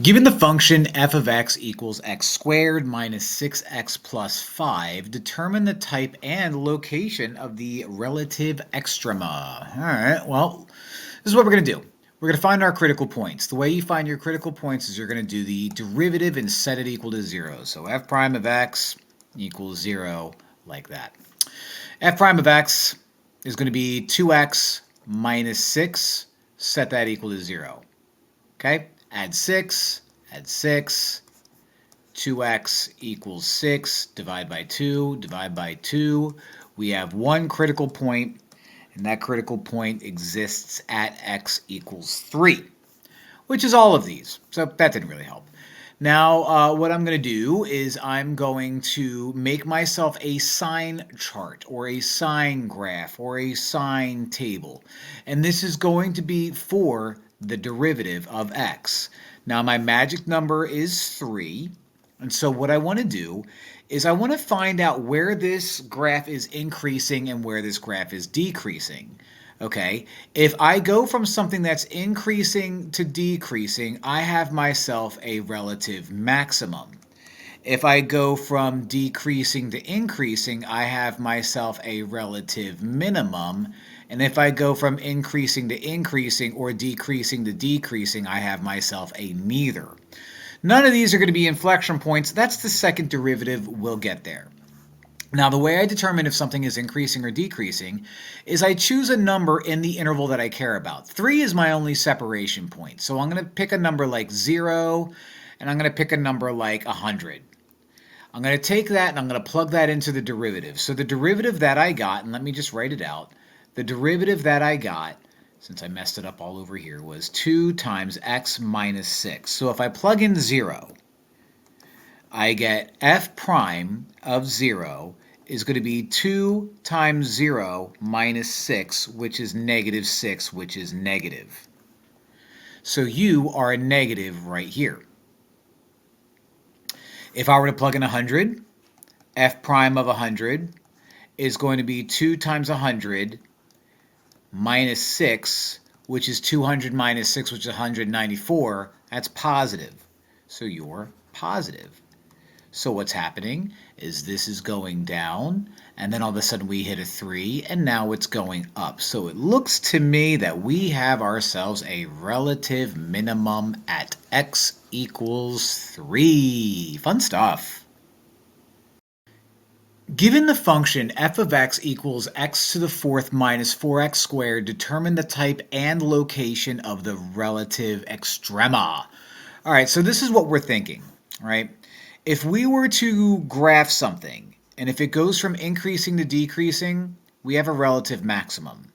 Given the function f of x equals x squared minus 6x plus 5, determine the type and location of the relative extrema. All right, well, this is what we're going to do. We're going to find our critical points. The way you find your critical points is you're going to do the derivative and set it equal to 0. So f prime of x equals 0, like that. F prime of x is going to be 2x minus 6. Set that equal to 0. Okay? Add 6, 2x equals 6, divide by 2. We have one critical point, and that critical point exists at x equals 3, which is all of these. So that didn't really help. Now, what I'm going to do is I'm going to make myself a sign chart or a sign graph or a sign table. And this is going to be for the derivative of x. Now, my magic number is 3. And so what I want to do is I want to find out where this graph is increasing and where this graph is decreasing. Okay, if I go from something that's increasing to decreasing, I have myself a relative maximum. If I go from decreasing to increasing, I have myself a relative minimum. And if I go from increasing to increasing or decreasing to decreasing, I have myself a neither. None of these are going to be inflection points. That's the second derivative. We'll get there. Now, the way I determine if something is increasing or decreasing is I choose a number in the interval that I care about. 3 is my only separation point. So I'm going to pick a number like 0, and I'm going to pick a number like 100. I'm going to take that and I'm going to plug that into the derivative. So the derivative that I got, and let me just write it out, the derivative that I got, since I messed it up all over here, was 2 times x minus 6. So if I plug in 0, I get f prime of 0 is going to be 2 times 0 minus 6, which is negative 6, which is negative. So you are a negative right here. If I were to plug in 100, f prime of 100 is going to be 2 times 100 minus 6, which is 200 minus 6, which is 194. That's positive. So you're positive. So what's happening is this is going down, and then all of a sudden we hit a 3, and now it's going up. So it looks to me that we have ourselves a relative minimum at x equals 3. Fun stuff. Given the function f of x equals x to the fourth minus 4x squared, determine the type and location of the relative extrema. All right, so this is what we're thinking, right? If we were to graph something, and if it goes from increasing to decreasing, we have a relative maximum.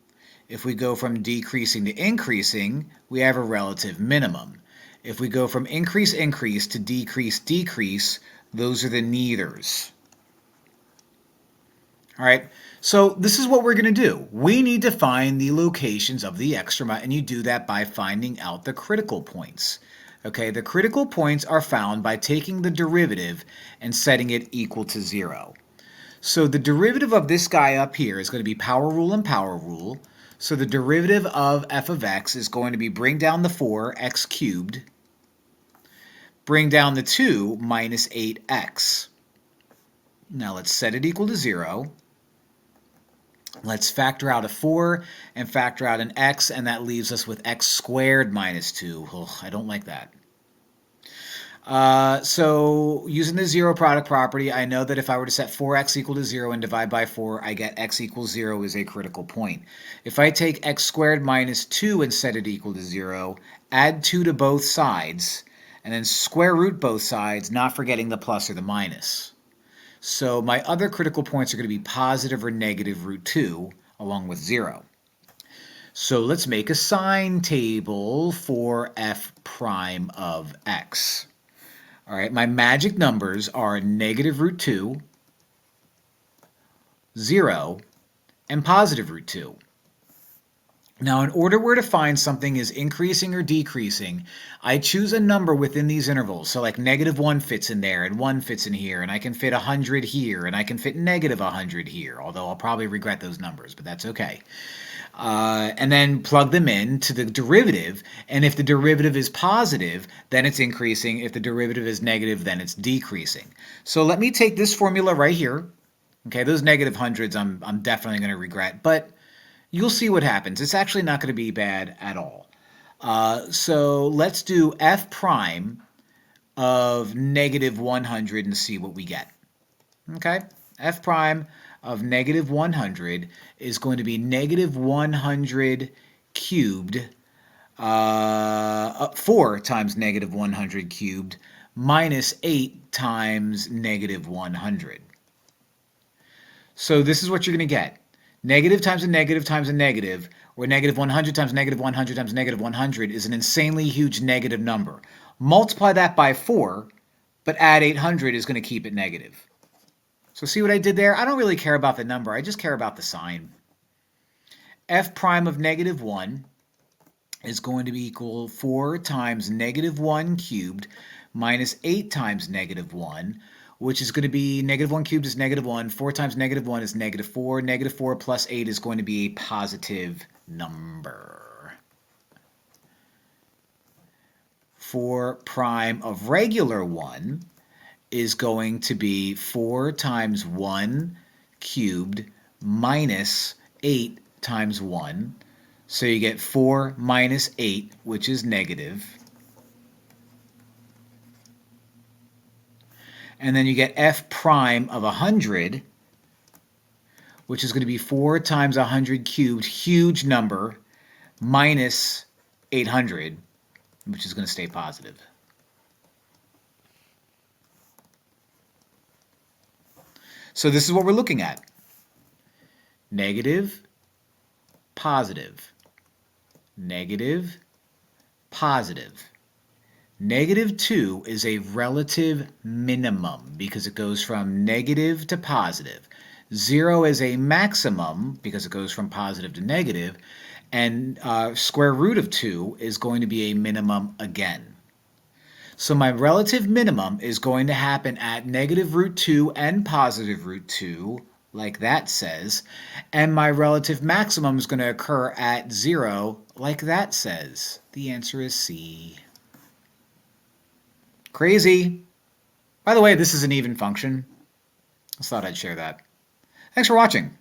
If we go from decreasing to increasing, we have a relative minimum. If we go from increase to decrease, those are the neithers. All right, so this is what we're going to do. We need to find the locations of the extrema, and you do that by finding out the critical points. Okay, the critical points are found by taking the derivative and setting it equal to 0. So the derivative of this guy up here is going to be power rule and power rule. So the derivative of f of x is going to be bring down the 4, x cubed, bring down the 2, minus 8x. Now let's set it equal to 0. Let's factor out a 4 and factor out an x, and that leaves us with x squared minus 2. Oh, I don't like that. So using the zero product property, I know that if I were to set 4x equal to 0 and divide by 4, I get x equals 0 is a critical point. If I take x squared minus 2 and set it equal to 0, add 2 to both sides, and then square root both sides, not forgetting the plus or the minus. So my other critical points are going to be positive or negative root 2 along with 0. So let's make a sign table for f prime of x. All right, my magic numbers are negative root 2, 0, and positive root 2. Now, in order where to find something is increasing or decreasing, I choose a number within these intervals. So like -1 fits in there, and 1 fits in here, and I can fit 100 here, and I can fit -100 here, although I'll probably regret those numbers, but that's okay. and then plug them in to the derivative. And if the derivative is positive, then it's increasing. If the derivative is negative, then it's decreasing. So let me take this formula right here. Okay, those negative hundreds I'm definitely going to regret, but you'll see what happens. It's actually not going to be bad at all. So let's do f prime of negative 100 and see what we get. Okay, f prime of negative 100 is going to be negative 100 cubed, 4 times negative 100 cubed, minus 8 times negative 100. So this is what you're going to get. Negative times a negative times a negative, or negative 100 times negative 100 times negative 100 is an insanely huge negative number. Multiply that by 4, but add 800 is going to keep it negative. So see what I did there? I don't really care about the number. I just care about the sign. F prime of negative 1 is going to be equal 4 times negative 1 cubed minus 8 times negative 1, which is going to be negative 1 cubed is negative 1. 4 times negative 1 is negative 4. Negative 4 plus 8 is going to be a positive number. 4 prime of regular 1 is going to be 4 times 1 cubed minus 8 times 1. So you get 4 minus 8, which is negative. And then you get f prime of 100, which is going to be 4 times 100 cubed, huge number, minus 800, which is going to stay positive. So this is what we're looking at. Negative, positive, negative, positive. Negative 2 is a relative minimum because it goes from negative to positive. 0 is a maximum because it goes from positive to negative. And square root of 2 is going to be a minimum again. So my relative minimum is going to happen at negative root 2 and positive root 2, like that says. And my relative maximum is going to occur at 0, like that says. The answer is C. Crazy. By the way, this is an even function. I just thought I'd share that. Thanks for watching.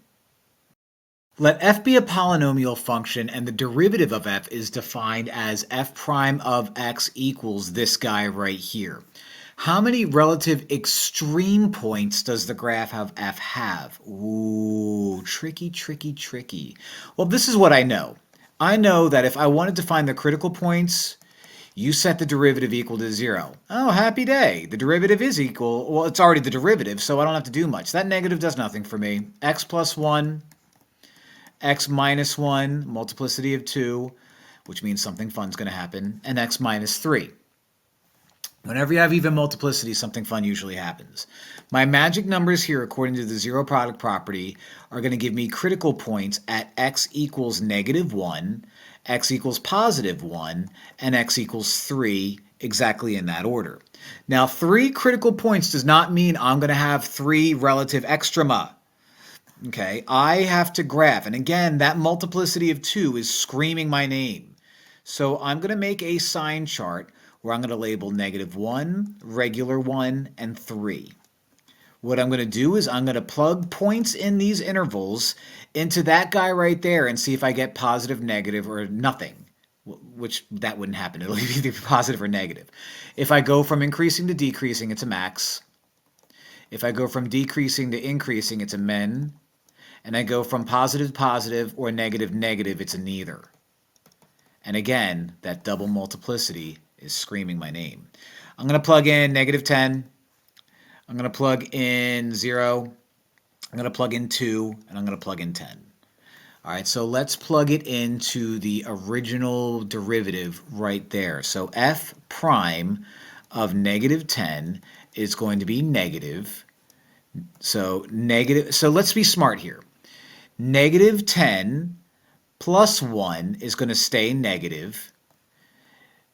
Let f be a polynomial function and the derivative of f is defined as f prime of x equals this guy right here. How many relative extreme points does the graph of f have? Ooh, tricky, tricky, tricky. Well, this is what I know. I know that if I wanted to find the critical points, you set the derivative equal to 0. Oh, happy day. The derivative is equal. Well, it's already the derivative, so I don't have to do much. That negative does nothing for me. X plus 1, x minus 1, multiplicity of 2, which means something fun's going to happen, and x minus 3. Whenever you have even multiplicity, something fun usually happens. My magic numbers here, according to the zero product property, are going to give me critical points at x equals negative 1, x equals positive 1, and x equals 3, exactly in that order. Now, 3 critical points does not mean I'm going to have 3 relative extrema. Okay, I have to graph. And again, that multiplicity of 2 is screaming my name. So I'm going to make a sign chart where I'm going to label negative 1, regular 1, and 3. What I'm going to do is I'm going to plug points in these intervals into that guy right there and see if I get positive, negative, or nothing, which that wouldn't happen. It'll either be positive or negative. If I go from increasing to decreasing, it's a max. If I go from decreasing to increasing, it's a min. And I go from positive to positive or negative negative, it's a neither. And again, that double multiplicity is screaming my name. I'm going to plug in negative 10. I'm going to plug in 0. I'm going to plug in 2. And I'm going to plug in 10. All right, so let's plug it into the original derivative right there. So f prime of negative 10 is going to be negative. So let's be smart here. Negative 10 plus 1 is going to stay negative.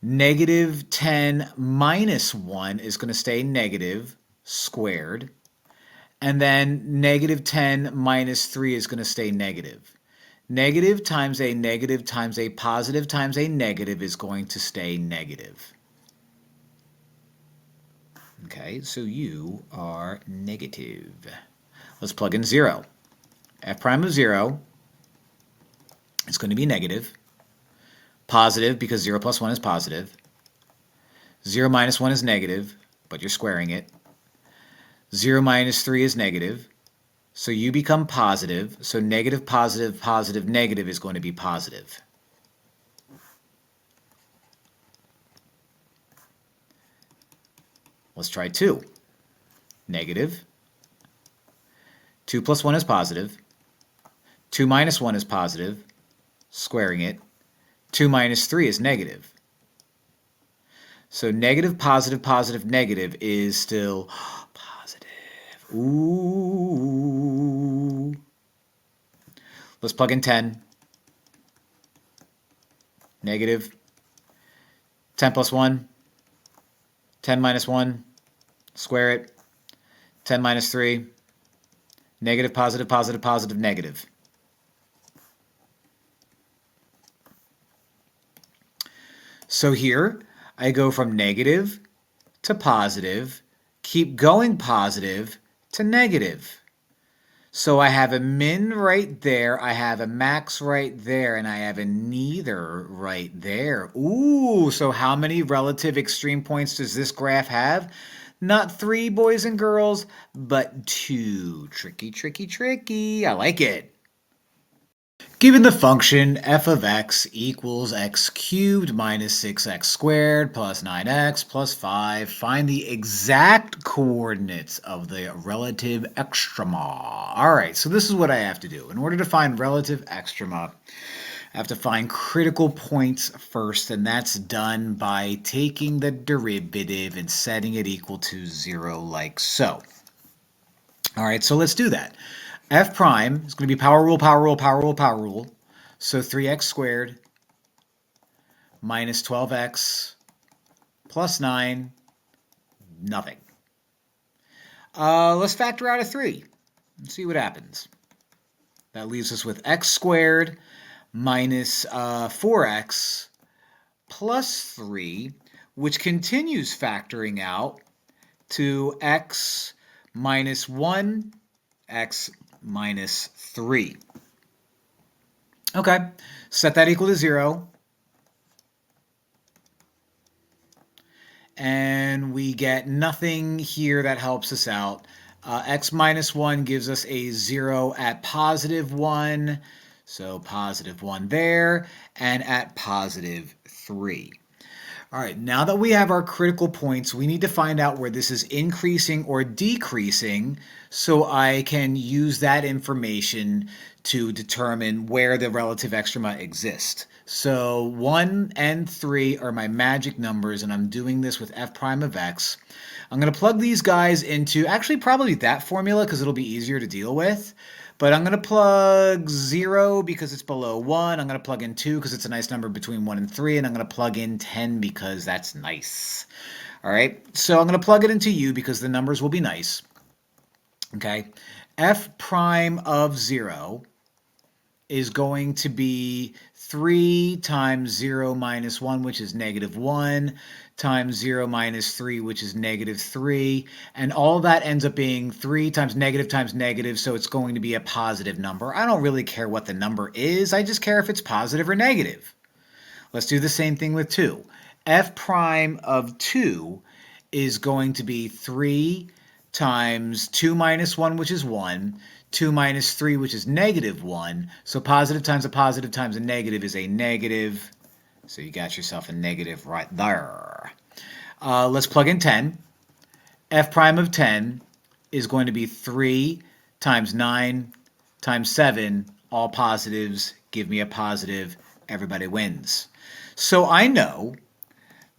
Negative 10 minus 1 is going to stay negative squared. And then negative 10 minus 3 is going to stay negative. Negative times a negative times a positive times a negative is going to stay negative. Okay, so you are negative. Let's plug in 0. F prime of 0 is going to be negative. Positive because 0 plus 1 is positive. 0 minus 1 is negative, but you're squaring it. 0 minus 3 is negative. So you become positive. So negative, positive, positive, negative is going to be positive. Let's try 2. Negative. 2 plus 1 is positive. 2 minus 1 is positive. Squaring it. 2 minus 3 is negative. So negative, positive, positive, negative is still positive. Ooh. Let's plug in 10. Negative. 10 plus 1. 10 minus 1. Square it. 10 minus 3. Negative, positive, positive, positive, negative. So here, I go from negative to positive, keep going positive to negative. So I have a min right there, I have a max right there, and I have a neither right there. Ooh, so how many relative extreme points does this graph have? Not 3, boys and girls, but 2. Tricky, tricky, tricky. I like it. Given the function f of x equals x cubed minus 6x squared plus 9x plus 5, find the exact coordinates of the relative extrema. All right, so this is what I have to do. In order to find relative extrema, I have to find critical points first, and that's done by taking the derivative and setting it equal to 0 like so. All right, so let's do that. F prime is going to be power rule, power rule, power rule, power rule. So 3x squared minus 12x plus 9, nothing. Let's factor out a 3 and see what happens. That leaves us with x squared minus 4x plus 3, which continues factoring out to x minus 1, x minus 3. Okay, set that equal to 0. And we get nothing here that helps us out. X minus 1 gives us a 0 at positive 1. So positive 1 there, and at positive 3. All right, now that we have our critical points, we need to find out where this is increasing or decreasing so I can use that information to determine where the relative extrema exists. So 1 and 3 are my magic numbers, and I'm doing this with f prime of x. I'm going to plug these guys into actually probably that formula because it'll be easier to deal with. But I'm going to plug 0 because it's below 1. I'm going to plug in 2 because it's a nice number between 1 and 3. And I'm going to plug in 10 because that's nice. All right, so I'm going to plug it into u because the numbers will be nice. Okay, f prime of 0 is going to be 3 times 0 minus 1, which is negative 1, times 0 minus 3, which is negative 3. And all that ends up being 3 times negative, so it's going to be a positive number. I don't really care what the number is. I just care if it's positive or negative. Let's do the same thing with 2. F prime of 2 is going to be 3 times 2 minus 1, which is 1, 2 minus 3, which is negative 1. So positive times a negative is a negative. So you got yourself a negative right there. Let's plug in 10. F prime of 10 is going to be 3 times 9 times 7, all positives. Give me a positive. Everybody wins. So I know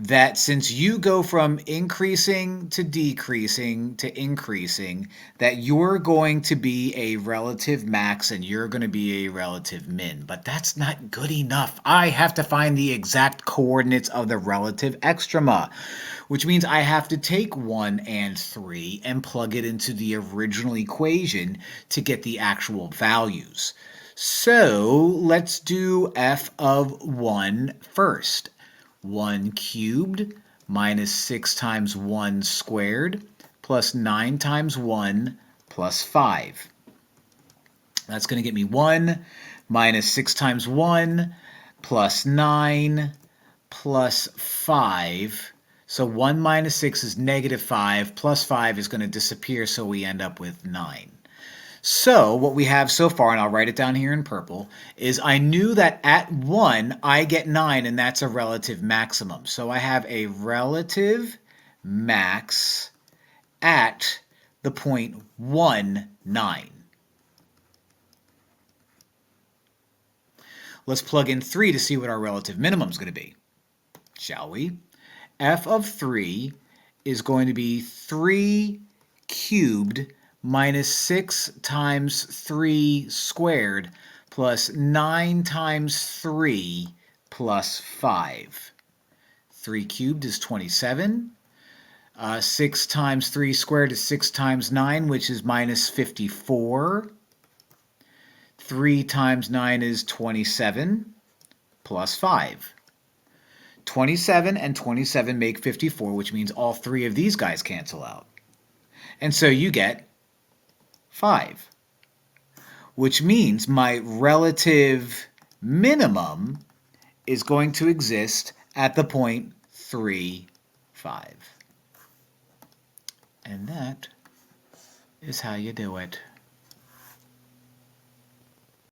that since you go from increasing to decreasing to increasing, that you're going to be a relative max and you're going to be a relative min. But that's not good enough. I have to find the exact coordinates of the relative extrema, which means I have to take 1 and 3 and plug it into the original equation to get the actual values. So let's do f of 1 first. 1 cubed minus 6 times 1 squared plus 9 times 1 plus 5. That's going to get me 1 minus 6 times 1 plus 9 plus 5. So 1 minus 6 is negative 5, plus 5 is going to disappear, so we end up with 9. So what we have so far, and I'll write it down here in purple, is I knew that at 1 I get 9, and that's a relative maximum. So I have a relative max at the point 1, 9. Let's plug in 3 to see what our relative minimum is going to be, shall we? F of 3 is going to be 3 cubed minus 6 times 3 squared plus 9 times 3 plus 5. 3 cubed is 27. 6 times 3 squared is 6 times 9, which is minus 54. 3 times 9 is 27 plus 5. 27 and 27 make 54, which means all three of these guys cancel out. And so you get 5, which means my relative minimum is going to exist at the point 3, 5. And that is how you do it.